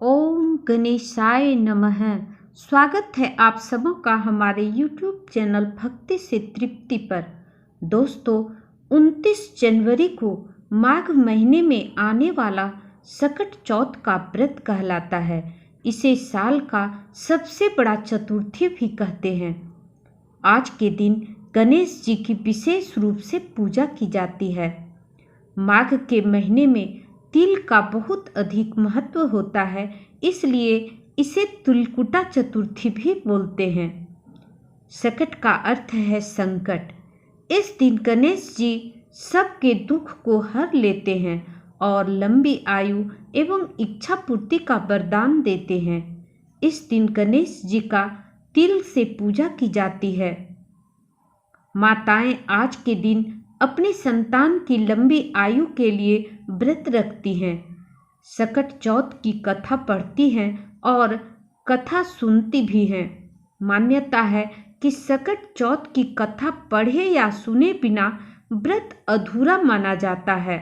ओम गणेशाय नमः। स्वागत है आप सबों का हमारे YouTube चैनल भक्ति से तृप्ति पर। दोस्तों, 29 जनवरी को माघ महीने में आने वाला सकट चौथ का व्रत कहलाता है। इसे साल का सबसे बड़ा चतुर्थी भी कहते हैं। आज के दिन गणेश जी की विशेष रूप से पूजा की जाती है। माघ के महीने में तिल का बहुत अधिक महत्व होता है, इसलिए इसे तिलकुटा चतुर्थी भी बोलते हैं। सकट का अर्थ है संकट। इस दिन गणेश जी सबके दुख को हर लेते हैं और लंबी आयु एवं इच्छा पूर्ति का वरदान देते हैं। इस दिन गणेश जी का तिल से पूजा की जाती है। माताएं आज के दिन अपने संतान की लंबी आयु के लिए व्रत रखती हैं, सकट चौथ की कथा पढ़ती हैं और कथा सुनती भी हैं। मान्यता है कि सकट चौथ की कथा पढ़े या सुने बिना व्रत अधूरा माना जाता है।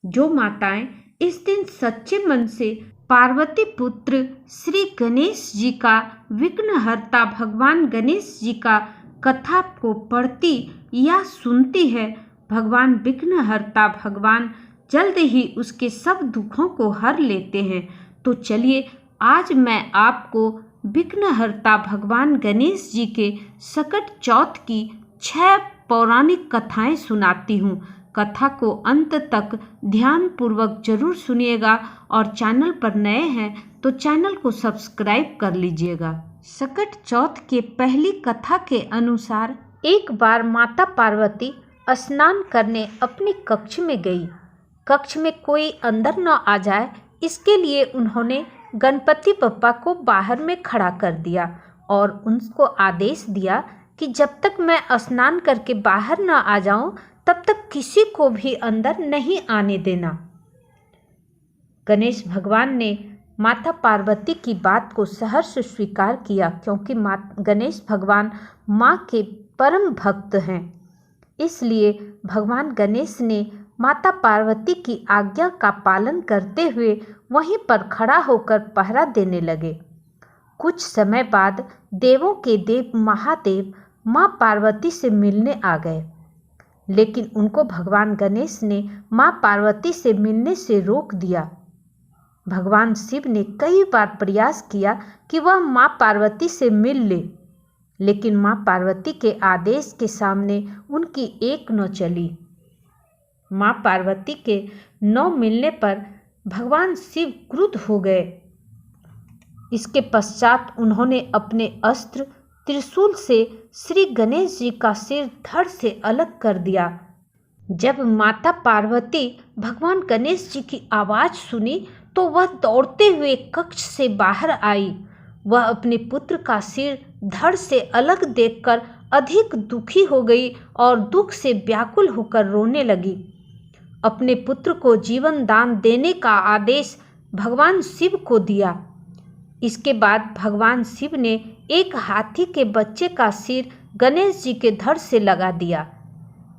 जो माताएं इस दिन सच्चे मन से पार्वती पुत्र श्री गणेश जी का विघ्नहर्ता भगवान गणेश जी का कथा को पढ़ती या सुनती है, भगवान विघ्नहर्ता भगवान जल्द ही उसके सब दुखों को हर लेते हैं। तो चलिए आज मैं आपको विघ्नहर्ता भगवान गणेश जी के सकट चौथ की 6 पौराणिक कथाएं सुनाती हूँ। कथा को अंत तक ध्यान पूर्वक जरूर सुनिएगा और चैनल पर नए हैं तो चैनल को सब्सक्राइब कर लीजिएगा। सकट चौथ के पहली कथा के अनुसार एक बार माता पार्वती स्नान करने अपनी कक्ष में गई। कक्ष में कोई अंदर न आ जाए, इसके लिए उन्होंने गणपति बप्पा को बाहर में खड़ा कर दिया और उनको आदेश दिया कि जब तक मैं स्नान करके बाहर न आ जाऊं तब तक किसी को भी अंदर नहीं आने देना। गणेश भगवान ने माता पार्वती की बात को सहर्ष स्वीकार किया, क्योंकि गणेश भगवान माँ के परम भक्त हैं। इसलिए भगवान गणेश ने माता पार्वती की आज्ञा का पालन करते हुए वहीं पर खड़ा होकर पहरा देने लगे। कुछ समय बाद देवों के देव महादेव माँ पार्वती से मिलने आ गए, लेकिन उनको भगवान गणेश ने माँ पार्वती से मिलने से रोक दिया। भगवान शिव ने कई बार प्रयास किया कि वह माँ पार्वती से मिल ले, लेकिन माँ पार्वती के आदेश के सामने उनकी एक न चली। माँ पार्वती के न मिलने पर भगवान शिव क्रुद्ध हो गए। इसके पश्चात उन्होंने अपने अस्त्र त्रिशूल से श्री गणेश जी का सिर धड़ से अलग कर दिया। जब माता पार्वती भगवान गणेश जी की आवाज़ सुनी तो वह दौड़ते हुए कक्ष से बाहर आई। वह अपने पुत्र का सिर धड़ से अलग देखकर अधिक दुखी हो गई और दुख से व्याकुल होकर रोने लगी। अपने पुत्र को जीवन दान देने का आदेश भगवान शिव को दिया। इसके बाद भगवान शिव ने एक हाथी के बच्चे का सिर गणेश जी के धड़ से लगा दिया।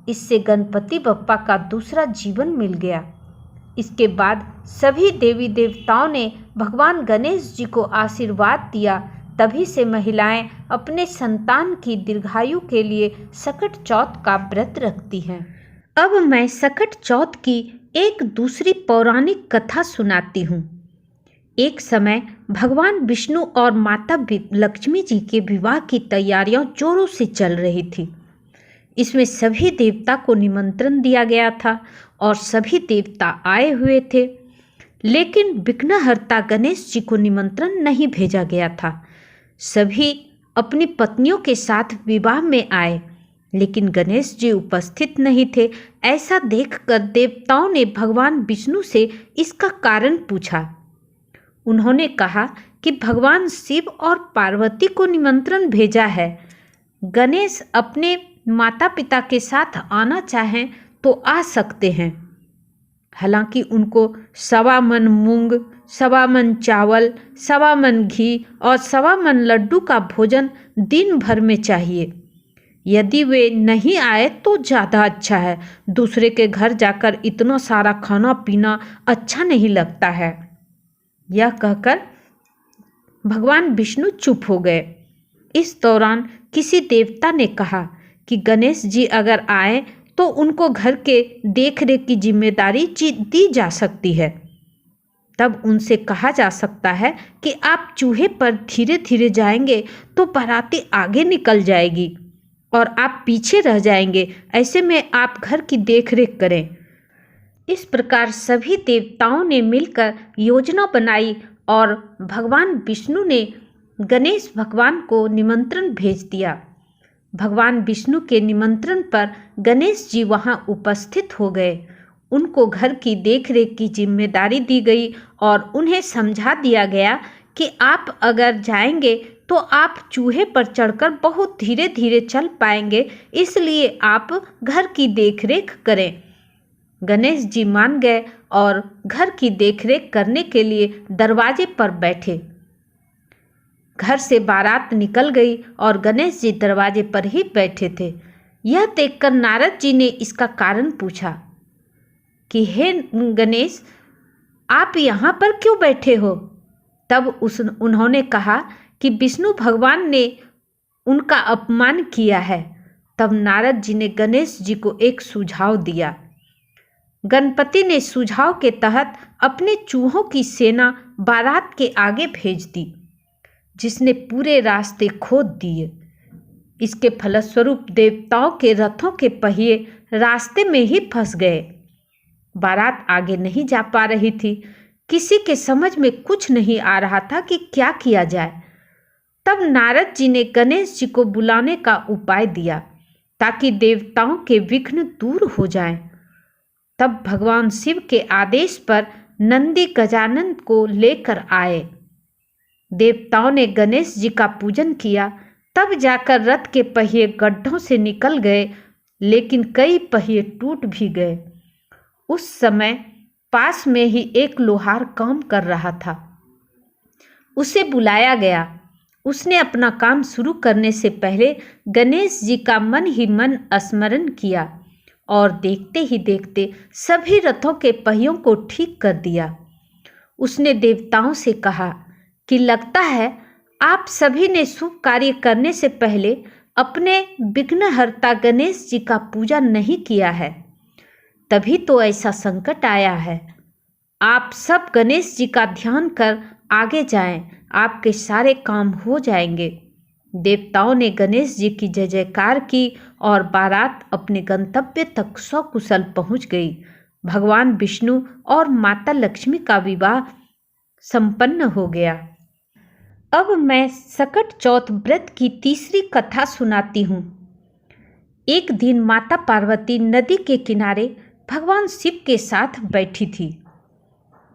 इससे गणपति बप्पा का दूसरा जीवन मिल गया। इसके बाद सभी देवी देवताओं ने भगवान गणेश जी को आशीर्वाद दिया। तभी से महिलाएं अपने संतान की दीर्घायु के लिए सकट चौथ का व्रत रखती हैं। अब मैं सकट चौथ की एक दूसरी पौराणिक कथा सुनाती हूँ। एक समय भगवान विष्णु और माता लक्ष्मी जी के विवाह की तैयारियां जोरों से चल रही थी। इसमें सभी देवता को निमंत्रण दिया गया था और सभी देवता आए हुए थे, लेकिन विघ्नहर्ता गणेश जी को निमंत्रण नहीं भेजा गया था। सभी अपनी पत्नियों के साथ विवाह में आए, लेकिन गणेश जी उपस्थित नहीं थे। ऐसा देखकर देवताओं ने भगवान विष्णु से इसका कारण पूछा। उन्होंने कहा कि भगवान शिव और पार्वती को निमंत्रण भेजा है। गणेश अपने माता पिता के साथ आना चाहें तो आ सकते हैं। हालांकि उनको 1.25 मन मूंग, 1.25 मन चावल, 1.25 मन घी और 1.25 मन लड्डू का भोजन दिन भर में चाहिए। यदि वे नहीं आए तो ज़्यादा अच्छा है। दूसरे के घर जाकर इतना सारा खाना पीना अच्छा नहीं लगता है। यह कहकर भगवान विष्णु चुप हो गए। इस दौरान किसी देवता ने कहा कि गणेश जी अगर आए तो उनको घर के देखरेख की जिम्मेदारी दी जा सकती है। तब उनसे कहा जा सकता है कि आप चूहे पर धीरे धीरे जाएंगे तो बाराती आगे निकल जाएगी और आप पीछे रह जाएंगे। ऐसे में आप घर की देखरेख करें। इस प्रकार सभी देवताओं ने मिलकर योजना बनाई और भगवान विष्णु ने गणेश भगवान को निमंत्रण भेज दिया। भगवान विष्णु के निमंत्रण पर गणेश जी वहां उपस्थित हो गए। उनको घर की देखरेख की जिम्मेदारी दी गई और उन्हें समझा दिया गया कि आप अगर जाएंगे तो आप चूहे पर चढ़कर बहुत धीरे धीरे चल पाएंगे, इसलिए आप घर की देखरेख करें। गणेश जी मान गए और घर की देखरेख करने के लिए दरवाजे पर बैठे। घर से बारात निकल गई और गणेश जी दरवाजे पर ही बैठे थे। यह देखकर नारद जी ने इसका कारण पूछा कि हे गणेश, आप यहाँ पर क्यों बैठे हो? तब उन्होंने कहा कि विष्णु भगवान ने उनका अपमान किया है। तब नारद जी ने गणेश जी को एक सुझाव दिया। गणपति ने सुझाव के तहत अपने चूहों की सेना बारात के आगे भेज दी, जिसने पूरे रास्ते खोद दिए। इसके फलस्वरूप देवताओं के रथों के पहिए रास्ते में ही फंस गए। बारात आगे नहीं जा पा रही थी। किसी के समझ में कुछ नहीं आ रहा था कि क्या किया जाए। तब नारद जी ने गणेश जी को बुलाने का उपाय दिया ताकि देवताओं के विघ्न दूर हो जाएं। तब भगवान शिव के आदेश पर नंदी गजानन को लेकर आए। देवताओं ने गणेश जी का पूजन किया। तब जाकर रथ के पहिए गड्ढों से निकल गए, लेकिन कई पहिए टूट भी गए। उस समय पास में ही एक लोहार काम कर रहा था। उसे बुलाया गया। उसने अपना काम शुरू करने से पहले गणेश जी का मन ही मन स्मरण किया और देखते ही देखते सभी रथों के पहियों को ठीक कर दिया। उसने देवताओं से कहा कि लगता है आप सभी ने शुभ कार्य करने से पहले अपने विघ्नहर्ता गणेश जी का पूजा नहीं किया है, तभी तो ऐसा संकट आया है। आप सब गणेश जी का ध्यान कर आगे जाएं, आपके सारे काम हो जाएंगे। देवताओं ने गणेश जी की जय जयकार की और बारात अपने गंतव्य तक सकुशल पहुंच गई। भगवान विष्णु और माता लक्ष्मी का विवाह संपन्न हो गया। अब मैं सकट चौथ व्रत की तीसरी कथा सुनाती हूँ। एक दिन माता पार्वती नदी के किनारे भगवान शिव के साथ बैठी थी।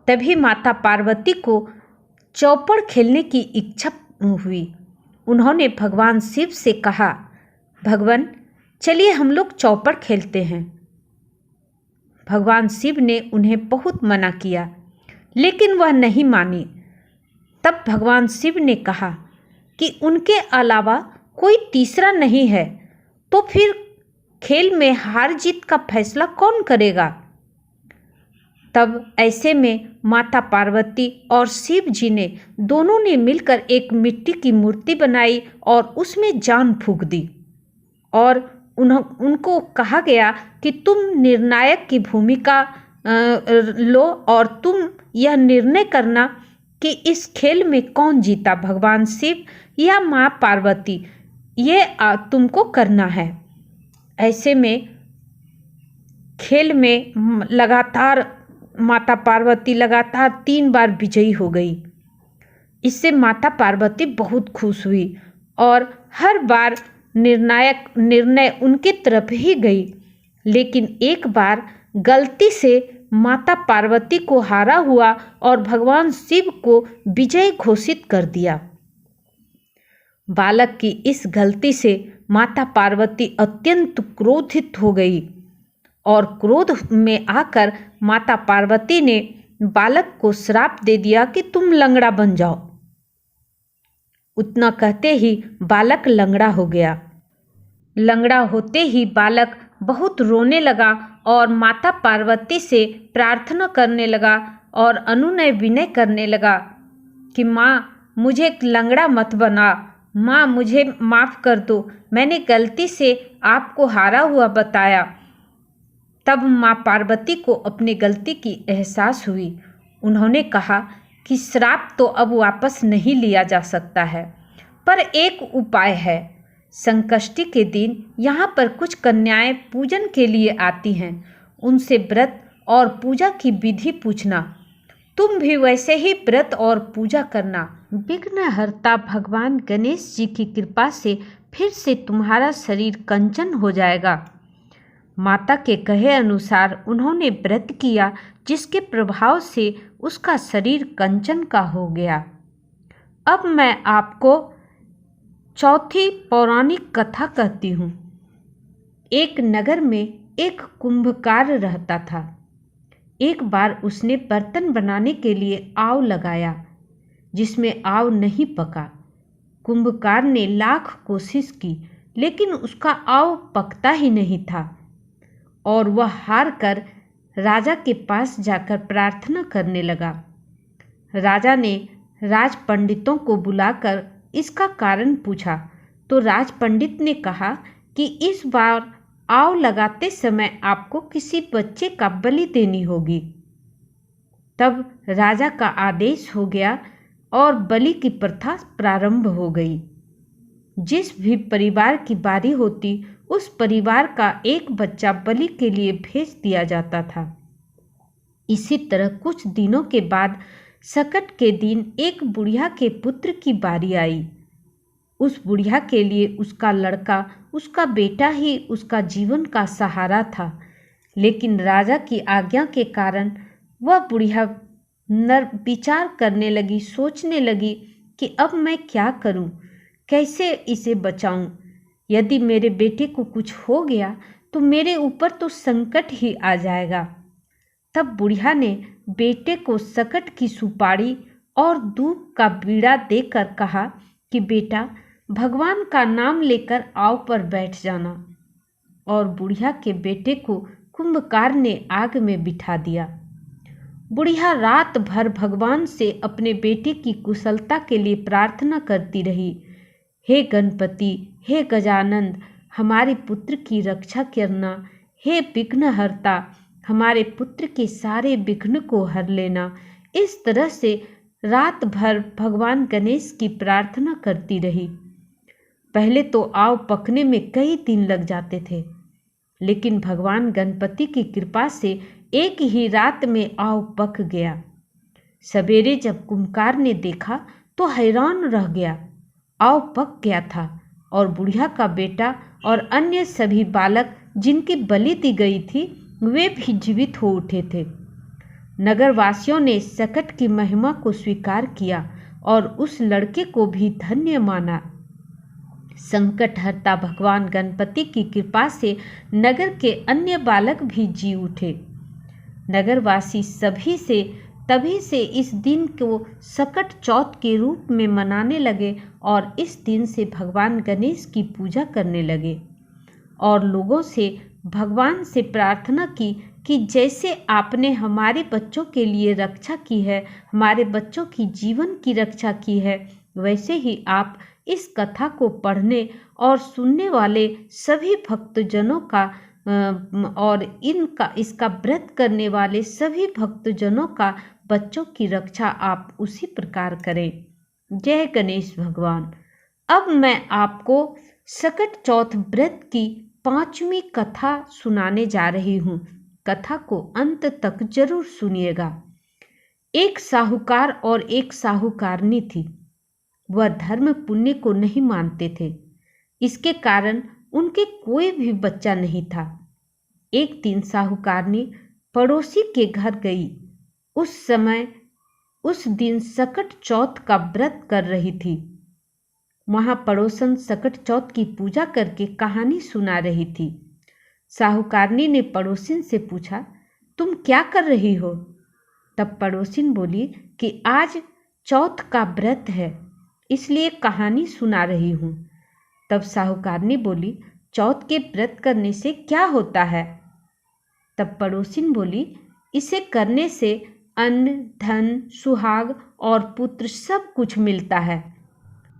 तभी माता पार्वती को चौपड़ खेलने की इच्छा हुई। उन्होंने भगवान शिव से कहा, भगवान चलिए हम लोग चौपड़ खेलते हैं। भगवान शिव ने उन्हें बहुत मना किया, लेकिन वह नहीं मानी। तब भगवान शिव ने कहा कि उनके अलावा कोई तीसरा नहीं है, तो फिर खेल में हार जीत का फैसला कौन करेगा? तब ऐसे में माता पार्वती और शिव जी ने दोनों ने मिलकर एक मिट्टी की मूर्ति बनाई और उसमें जान फूंक दी और उनको कहा गया कि तुम निर्णायक की भूमिका लो और तुम यह निर्णय करना कि इस खेल में कौन जीता, भगवान शिव या माँ पार्वती, ये तुमको करना है। ऐसे में खेल में लगातार माता पार्वती लगातार 3 बार विजयी हो गई। इससे माता पार्वती बहुत खुश हुई और हर बार निर्णय उनके तरफ ही गई। लेकिन एक बार गलती से माता पार्वती को हारा हुआ और भगवान शिव को विजय घोषित कर दिया। बालक की इस गलती से माता पार्वती अत्यंत क्रोधित हो गई और क्रोध में आकर माता पार्वती ने बालक को श्राप दे दिया कि तुम लंगड़ा बन जाओ। उतना कहते ही बालक लंगड़ा हो गया। लंगड़ा होते ही बालक बहुत रोने लगा और माता पार्वती से प्रार्थना करने लगा और अनुनय विनय करने लगा कि माँ मुझे लंगड़ा मत बना, माँ मुझे माफ़ कर दो, मैंने गलती से आपको हारा हुआ बताया। तब माँ पार्वती को अपनी गलती की एहसास हुई। उन्होंने कहा कि श्राप तो अब वापस नहीं लिया जा सकता है, पर एक उपाय है। संकष्टी के दिन यहाँ पर कुछ कन्याएं पूजन के लिए आती हैं, उनसे व्रत और पूजा की विधि पूछना। तुम भी वैसे ही व्रत और पूजा करना। विघ्नहर्ता भगवान गणेश जी की कृपा से फिर से तुम्हारा शरीर कंचन हो जाएगा। माता के कहे अनुसार उन्होंने व्रत किया, जिसके प्रभाव से उसका शरीर कंचन का हो गया। अब मैं आपको चौथी पौराणिक कथा कहती हूँ। एक नगर में एक कुंभकार रहता था। एक बार उसने बर्तन बनाने के लिए आव लगाया, जिसमें आव नहीं पका। कुंभकार ने लाख कोशिश की, लेकिन उसका आव पकता ही नहीं था और वह हार कर राजा के पास जाकर प्रार्थना करने लगा। राजा ने राज पंडितों को बुलाकर इसका कारण पूछा, तो राज पंडित ने कहा कि इस बार आव लगाते समय आपको किसी बच्चे का बलि देनी होगी। तब राजा का आदेश हो गया और बलि की प्रथा प्रारंभ हो गई। जिस भी परिवार की बारी होती, उस परिवार का एक बच्चा बलि के लिए भेज दिया जाता था। इसी तरह कुछ दिनों के बाद सकट के दिन एक बुढ़िया के पुत्र की बारी आई। उस बुढ़िया के लिए उसका लड़का, उसका बेटा ही उसका जीवन का सहारा था। लेकिन राजा की आज्ञा के कारण वह बुढ़िया विचार करने लगी, सोचने लगी कि अब मैं क्या करूं, कैसे इसे बचाऊं। यदि मेरे बेटे को कुछ हो गया तो मेरे ऊपर तो संकट ही आ जाएगा। तब बुढ़िया ने बेटे को सकट की सुपारी और दूब का बीड़ा देकर कहा कि बेटा, भगवान का नाम लेकर आव पर बैठ जाना। और बुढ़िया के बेटे को कुंभकार ने आग में बिठा दिया। बुढ़िया रात भर भगवान से अपने बेटे की कुशलता के लिए प्रार्थना करती रही। हे गणपति, हे गजानंद, हमारे पुत्र की रक्षा करना। हे विघ्नहर्ता, हमारे पुत्र के सारे विघ्न को हर लेना। इस तरह से रात भर भगवान गणेश की प्रार्थना करती रही। पहले तो आव पकने में कई दिन लग जाते थे, लेकिन भगवान गणपति की कृपा से एक ही रात में आव पक गया। सवेरे जब कुंभकार ने देखा तो हैरान रह गया। आव पक गया था और बुढ़िया का बेटा और अन्य सभी बालक जिनकी बलि दी गई थी, वे भी जीवित हो उठे थे। नगरवासियों ने सकट की महिमा को स्वीकार किया और उस लड़के को भी धन्य माना। संकटहर्ता भगवान गणपति की कृपा से नगर के अन्य बालक भी जी उठे। नगरवासी तभी से इस दिन को सकट चौथ के रूप में मनाने लगे और इस दिन से भगवान गणेश की पूजा करने लगे और लोगों से भगवान से प्रार्थना की कि जैसे आपने हमारे बच्चों के लिए रक्षा की है, हमारे बच्चों की जीवन की रक्षा की है, वैसे ही आप इस कथा को पढ़ने और सुनने वाले सभी भक्तजनों का और इसका व्रत करने वाले सभी भक्तजनों का बच्चों की रक्षा आप उसी प्रकार करें। जय गणेश भगवान। अब मैं आपको सकट चौथ व्रत की 5वीं कथा सुनाने जा रही हूँ। कथा को अंत तक जरूर सुनिएगा। एक साहूकार और एक साहूकारनी थी। वह धर्म पुण्य को नहीं मानते थे। इसके कारण उनके कोई भी बच्चा नहीं था। एक दिन साहूकारनी पड़ोसी के घर गई। उस दिन सकट चौथ का व्रत कर रही थी। वहां पड़ोसन सकट चौथ की पूजा करके कहानी सुना रही थी। साहूकारनी ने पड़ोसिन से पूछा, तुम क्या कर रही हो? तब पड़ोसिन बोली कि आज चौथ का व्रत है, इसलिए कहानी सुना रही हूँ। तब साहूकारनी बोली, चौथ के व्रत करने से क्या होता है? तब पड़ोसिन बोली, इसे करने से अन्न, धन, सुहाग और पुत्र सब कुछ मिलता है।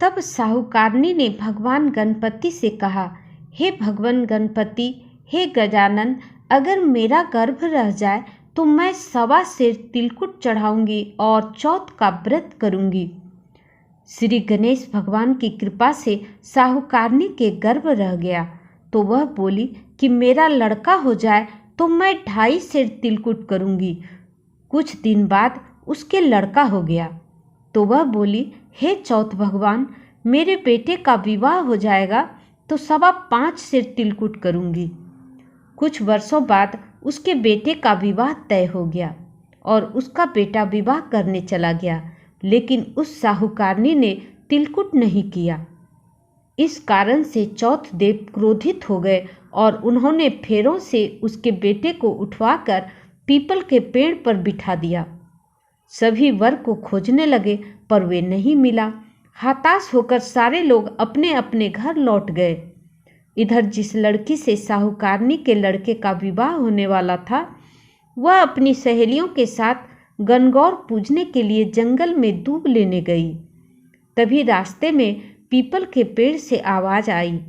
तब साहूकारनी ने भगवान गणपति से कहा, हे भगवान गणपति, हे गजानन, अगर मेरा गर्भ रह जाए तो मैं 1.25 सेर तिलकुट चढ़ाऊंगी और चौथ का व्रत करूंगी। श्री गणेश भगवान की कृपा से साहूकारनी के गर्भ रह गया तो वह बोली कि मेरा लड़का हो जाए तो मैं 2.5 सेर तिलकुट करूंगी। कुछ दिन बाद उसके लड़का हो गया तो वह बोली, हे चौथ भगवान, मेरे बेटे का विवाह हो जाएगा तो 5.25 सेर तिलकुट करूंगी। कुछ वर्षों बाद उसके बेटे का विवाह तय हो गया और उसका बेटा विवाह करने चला गया, लेकिन उस साहूकारनी ने तिलकुट नहीं किया। इस कारण से चौथ देव क्रोधित हो गए और उन्होंने फेरों से उसके बेटे को उठवाकर पीपल के पेड़ पर बिठा दिया। सभी वर को खोजने लगे पर वे नहीं मिला। हताश होकर सारे लोग अपने अपने घर लौट गए। इधर जिस लड़की से साहूकारनी के लड़के का विवाह होने वाला था, वह अपनी सहेलियों के साथ गणगौर पूजने के लिए जंगल में दूब लेने गई। तभी रास्ते में पीपल के पेड़ से आवाज आई,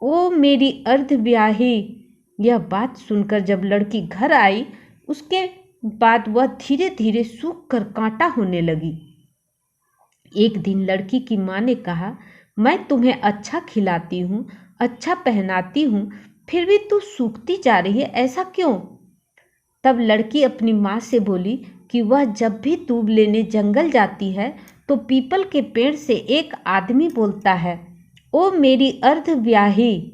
ओ मेरी अर्धब्याही। यह बात सुनकर जब लड़की घर आई, उसके बाद वह धीरे धीरे सूख कर कांटा होने लगी। एक दिन लड़की की माँ ने कहा, मैं तुम्हें अच्छा खिलाती हूँ, अच्छा पहनाती हूँ, फिर भी तू सूखती जा रही है, ऐसा क्यों? तब लड़की अपनी माँ से बोली कि वह जब भी दूब लेने जंगल जाती है तो पीपल के पेड़ से एक आदमी बोलता है, ओ मेरी अर्धब्याही।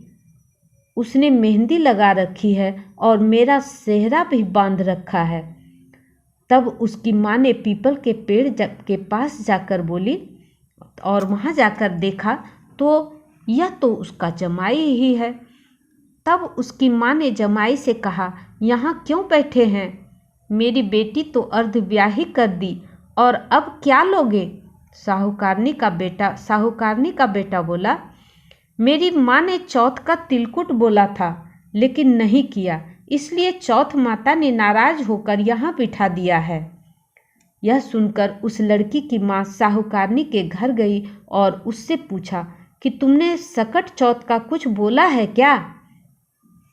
उसने मेहंदी लगा रखी है और मेरा सेहरा भी बांध रखा है। तब उसकी माँ ने पीपल के पेड़ के पास जाकर बोली और वहाँ जाकर देखा तो यह तो उसका जमाई ही है। तब उसकी माँ ने जमाई से कहा, यहाँ क्यों बैठे हैं? मेरी बेटी तो अर्धब्याही कर दी और अब क्या लोगे? साहूकारनी का बेटा बोला, मेरी माँ ने चौथ का तिलकुट बोला था लेकिन नहीं किया, इसलिए चौथ माता ने नाराज होकर यहाँ बिठा दिया है। यह सुनकर उस लड़की की माँ साहूकारनी के घर गई और उससे पूछा कि तुमने सकट चौथ का कुछ बोला है क्या?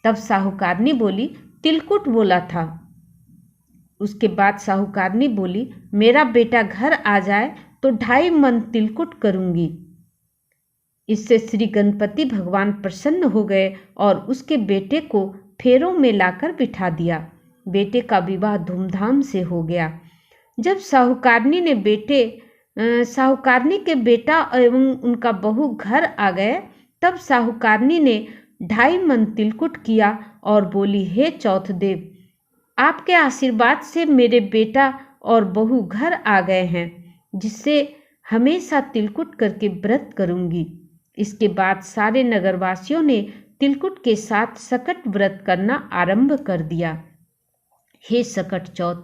तब साहूकारनी बोली, तिलकुट बोला था। उसके बाद साहूकारनी बोली, मेरा बेटा घर आ जाए तो 2.5 मन तिलकुट करूंगी। इससे श्री गणपति भगवान प्रसन्न हो गए और उसके बेटे को फेरों में लाकर बिठा दिया। बेटे का विवाह धूमधाम से हो गया। जब साहूकारनी के बेटा एवं उनका बहू घर आ गए, तब साहूकारनी ने 2.5 मन तिलकुट किया और बोली, हे चौथ देव, आपके आशीर्वाद से मेरे बेटा और बहू घर आ गए हैं, जिससे हमेशा तिलकुट करके व्रत करूंगी। इसके बाद सारे नगरवासियों ने तिलकुट के साथ सकट व्रत करना आरंभ कर दिया। हे सकट चौथ,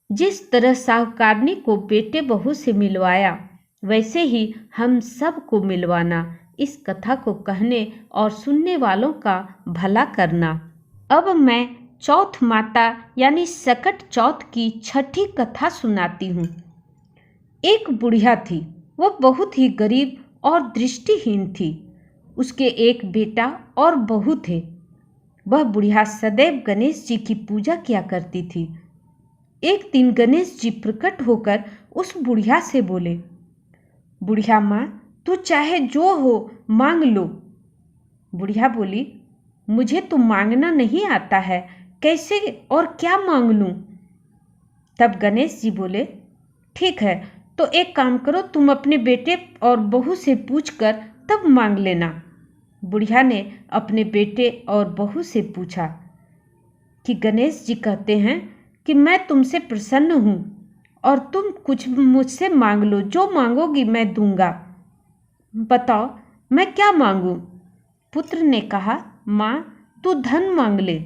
जिस तरह साहूकारनी को बेटे बहू से मिलवाया, वैसे ही हम सब को मिलवाना। इस कथा को कहने और सुनने वालों का भला करना। अब मैं चौथ माता यानी सकट चौथ की छठी कथा सुनाती हूँ। एक बुढ़िया थी, वह बहुत ही गरीब और दृष्टिहीन थी। उसके एक बेटा और बहू थे। वह बुढ़िया सदैव गणेश जी की पूजा किया करती थी। एक दिन गणेश जी प्रकट होकर उस बुढ़िया से बोले, बुढ़िया माँ, तू चाहे जो हो मांग लो। बुढ़िया बोली, मुझे तो मांगना नहीं आता है, कैसे और क्या मांग लूं? तब गणेश जी बोले, ठीक है, तो एक काम करो, तुम अपने बेटे और बहू से पूछकर तब मांग लेना। बुढ़िया ने अपने बेटे और बहू से पूछा कि गणेश जी कहते हैं कि मैं तुमसे प्रसन्न हूँ और तुम कुछ मुझसे मांग लो, जो मांगोगी मैं दूंगा। बताओ मैं क्या मांगूं? पुत्र ने कहा, माँ तू धन मांग ले।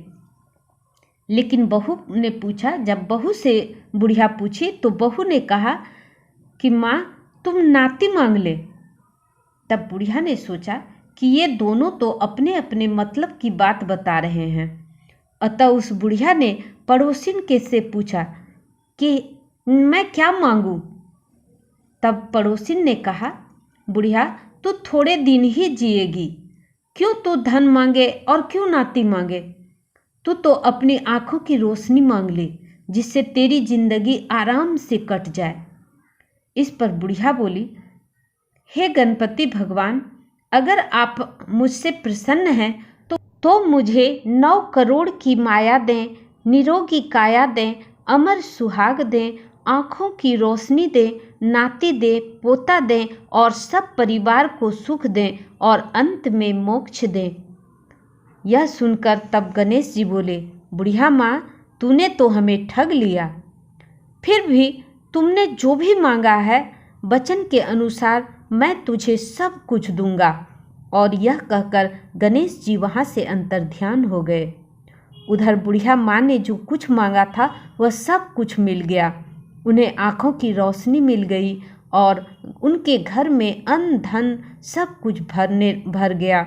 लेकिन बहू ने पूछा, जब बहू से बुढ़िया पूछी तो बहू ने कहा कि माँ तुम नाती मांग ले। तब बुढ़िया ने सोचा कि ये दोनों तो अपने अपने मतलब की बात बता रहे हैं। अतः उस बुढ़िया ने पड़ोसिन के से पूछा कि मैं क्या मांगूं? तब पड़ोसिन ने कहा, बुढ़िया तू थोड़े दिन ही जिएगी, क्यों तू धन मांगे और क्यों नाती मांगे? तू तो अपनी आंखों की रोशनी मांग ले, जिससे तेरी जिंदगी आराम से कट जाए। इस पर बुढ़िया बोली, हे गणपति भगवान, अगर आप मुझसे प्रसन्न हैं तो मुझे 9 करोड़ की माया दें, निरोगी काया दें, अमर सुहाग दें, आँखों की रोशनी दें, नाती दें, पोता दें और सब परिवार को सुख दें और अंत में मोक्ष दें। यह सुनकर तब गणेश जी बोले, बुढ़िया माँ, तूने तो हमें ठग लिया। फिर भी तुमने जो भी मांगा है, वचन के अनुसार मैं तुझे सब कुछ दूंगा। और यह कहकर गणेश जी वहाँ से अंतर्ध्यान हो गए। उधर बुढ़िया माँ ने जो कुछ मांगा था वह सब कुछ मिल गया। उन्हें आँखों की रोशनी मिल गई और उनके घर में अन्न धन सब कुछ भर गया।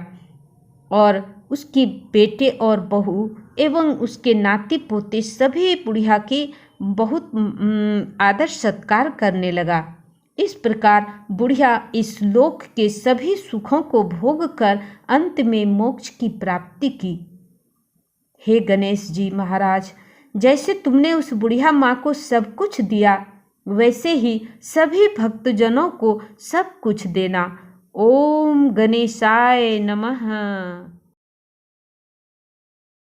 और उसकी बेटे और बहू एवं उसके नाती पोते सभी बुढ़िया की बहुत आदर सत्कार करने लगा। इस प्रकार बुढ़िया इस लोक के सभी सुखों को भोग कर अंत में मोक्ष की प्राप्ति की। हे गणेश जी महाराज, जैसे तुमने उस बुढ़िया माँ को सब कुछ दिया, वैसे ही सभी भक्तजनों को सब कुछ देना। ओम गणेशाय नमः।